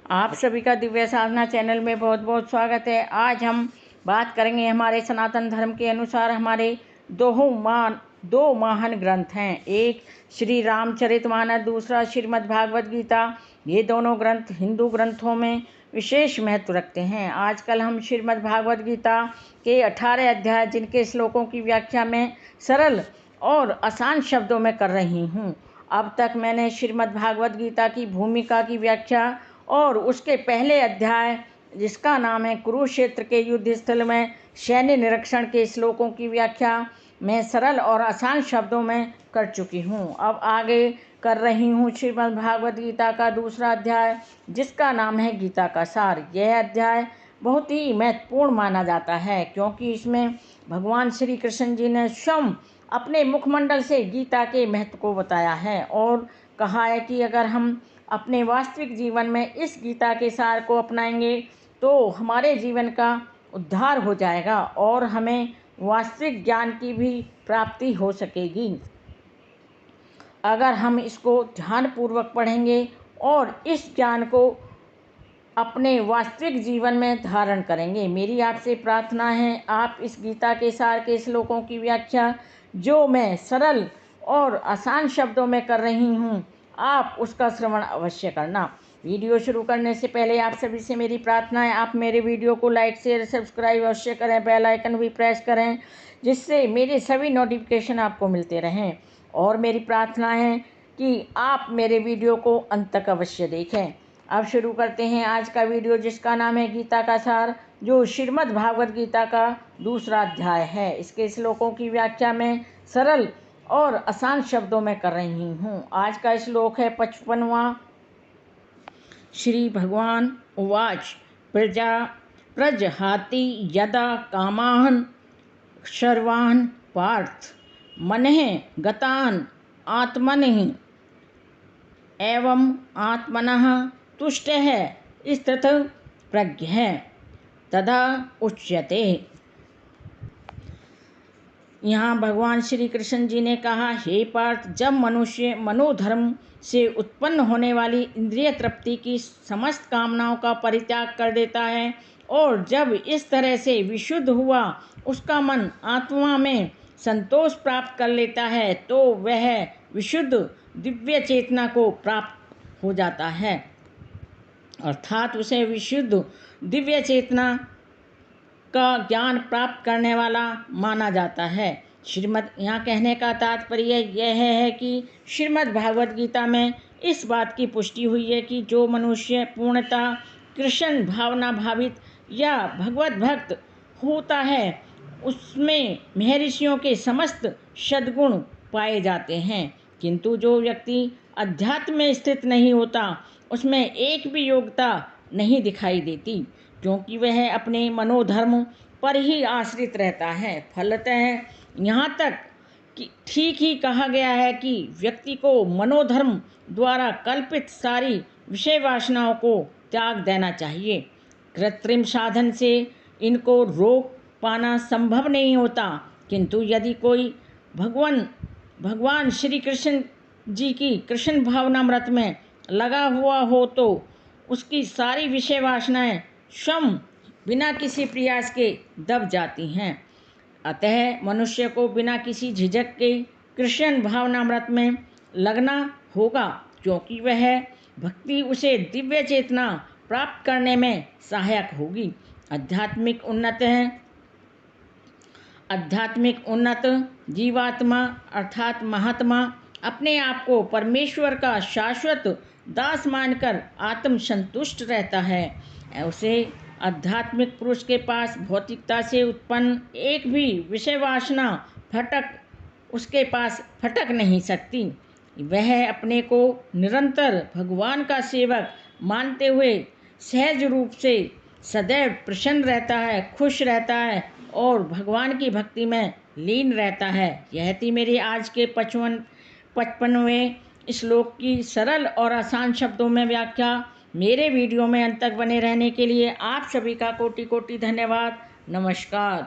आप सभी का दिव्य साधना चैनल में बहुत बहुत स्वागत है। आज हम बात करेंगे हमारे सनातन धर्म के अनुसार हमारे दो महान ग्रंथ हैं। एक श्री रामचरितमानस, दूसरा श्रीमद् भागवत गीता। ये दोनों ग्रंथ हिंदू ग्रंथों में विशेष महत्व रखते हैं। आजकल हम श्रीमद् भागवत गीता के 18 अध्याय जिनके श्लोकों की व्याख्या में सरल और आसान शब्दों में कर रही हूँ। अब तक मैंने श्रीमद् भागवत गीता की भूमिका की व्याख्या और उसके पहले अध्याय जिसका नाम है कुरुक्षेत्र के युद्ध स्थल में सैन्य निरीक्षण के श्लोकों की व्याख्या मैं सरल और आसान शब्दों में कर चुकी हूँ। अब आगे कर रही हूँ श्रीमद् भागवत गीता का दूसरा अध्याय जिसका नाम है गीता का सार। यह अध्याय बहुत ही महत्वपूर्ण माना जाता है क्योंकि इसमें भगवान श्री कृष्ण जी ने स्वयं अपने मुखमंडल से गीता के महत्व को बताया है और कहा है कि अगर हम अपने वास्तविक जीवन में इस गीता के सार को अपनाएंगे तो हमारे जीवन का उद्धार हो जाएगा और हमें वास्तविक ज्ञान की भी प्राप्ति हो सकेगी। अगर हम इसको ध्यानपूर्वक पढ़ेंगे और इस ज्ञान को अपने वास्तविक जीवन में धारण करेंगे। मेरी आपसे प्रार्थना है आप इस गीता के सार के श्लोकों की व्याख्या जो मैं सरल और आसान शब्दों में कर रही हूँ आप उसका श्रवण अवश्य करना। वीडियो शुरू करने से पहले आप सभी से मेरी प्रार्थना है आप मेरे वीडियो को लाइक शेयर सब्सक्राइब अवश्य करें, बेल आइकन भी प्रेस करें जिससे मेरे सभी नोटिफिकेशन आपको मिलते रहें। और मेरी प्रार्थना है कि आप मेरे वीडियो को अंत तक अवश्य देखें। अब शुरू करते हैं आज का वीडियो जिसका नाम है गीता का सार जो श्रीमद् भागवत गीता का दूसरा अध्याय है। इसके श्लोकों की व्याख्या में सरल और आसान शब्दों में कर रही हूँ। आज का श्लोक है 55वां। श्री भगवान उवाच प्रजहाति यदा कामान् सर्वान् पार्थ मनः गतान् आत्मनः एवं आत्मनः तुष्टः स्थितः प्रज्ञः तदा उच्यते। यहाँ भगवान श्री कृष्ण जी ने कहा, हे पार्थ, जब मनुष्य मनोधर्म से उत्पन्न होने वाली इंद्रिय तृप्ति की समस्त कामनाओं का परित्याग कर देता है और जब इस तरह से विशुद्ध हुआ उसका मन आत्मा में संतोष प्राप्त कर लेता है तो वह विशुद्ध दिव्य चेतना को प्राप्त हो जाता है, अर्थात उसे विशुद्ध दिव्य चेतना का ज्ञान प्राप्त करने वाला माना जाता है। यहाँ कहने का तात्पर्य यह है कि श्रीमद् भागवत गीता में इस बात की पुष्टि हुई है कि जो मनुष्य पूर्णतः कृष्ण भावना भावित या भगवत भक्त होता है उसमें महर्षियों के समस्त सद्गुण पाए जाते हैं, किंतु जो व्यक्ति अध्यात्म में स्थित नहीं होता उसमें एक भी योग्यता नहीं दिखाई देती क्योंकि वह अपने मनोधर्म पर ही आश्रित रहता है। फलतः यहाँ तक कि ठीक ही कहा गया है कि व्यक्ति को मनोधर्म द्वारा कल्पित सारी विषय वासनाओं को त्याग देना चाहिए। कृत्रिम साधन से इनको रोक पाना संभव नहीं होता, किंतु यदि कोई भगवान श्री कृष्ण जी की कृष्ण भावनामृत में लगा हुआ हो तो उसकी सारी विषय वासनाएं स्वयं बिना किसी प्रयास के दब जाती हैं। अतः मनुष्य को बिना किसी झिझक के कृष्ण भावनामृत में लगना होगा क्योंकि वह भक्ति उसे दिव्य चेतना प्राप्त करने में सहायक होगी। आध्यात्मिक उन्नत जीवात्मा अर्थात महात्मा अपने आप को परमेश्वर का शाश्वत दास मानकर आत्म संतुष्ट रहता है। उसे आध्यात्मिक पुरुष के पास भौतिकता से उत्पन्न एक भी विषय वासना उसके पास फटक नहीं सकती। वह अपने को निरंतर भगवान का सेवक मानते हुए सहज रूप से सदैव प्रसन्न रहता है, खुश रहता है और भगवान की भक्ति में लीन रहता है। यह थी मेरी आज के 55वें श्लोक की सरल और आसान शब्दों में व्याख्या। मेरे वीडियो में अंत तक बने रहने के लिए आप सभी का कोटि कोटि धन्यवाद। नमस्कार।